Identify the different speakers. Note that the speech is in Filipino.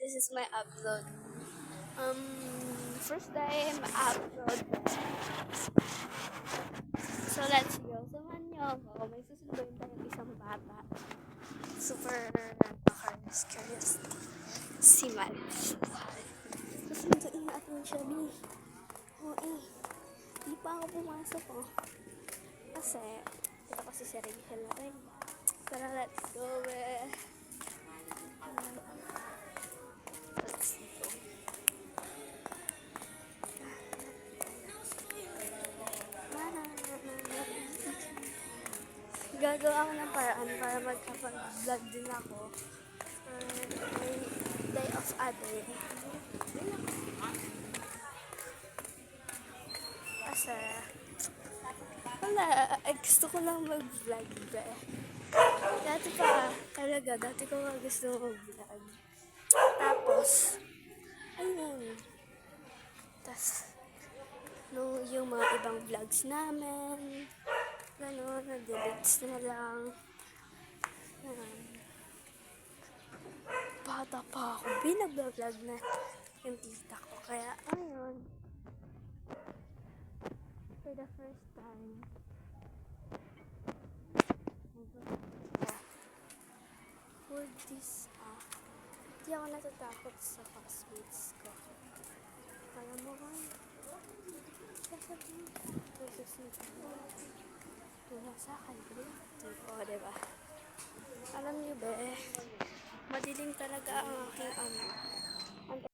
Speaker 1: This is my upload. First time upload. So let's go. Samahan niyo ako. May susunduin tayong isang bata. Super curious. Si Maris. Susunduin natin siya, B. Di pa ako pumasok, Kasi, ito kasi si Rachel na rin. Tara, let's go, Let's go. Gagawa ako ng paraan para magkapag-vlog din ako. May day of other. Kasi, wala, gusto ko lang mag-vlog, Dati ko gusto mag-vlog. Tapos, ayun. Yung mga ibang vlogs namin, gano'n, na-deletes na lang. Bata pa ako, binag-vlog na yung tita ko. Kaya, ayun. For the first time, for this, hindi ako natatakot sa classmates ko. Alam mo ba? Sasabihin ko sa sito. Wala sa akin, diba? Alam niyo ba, madilim talaga ang aking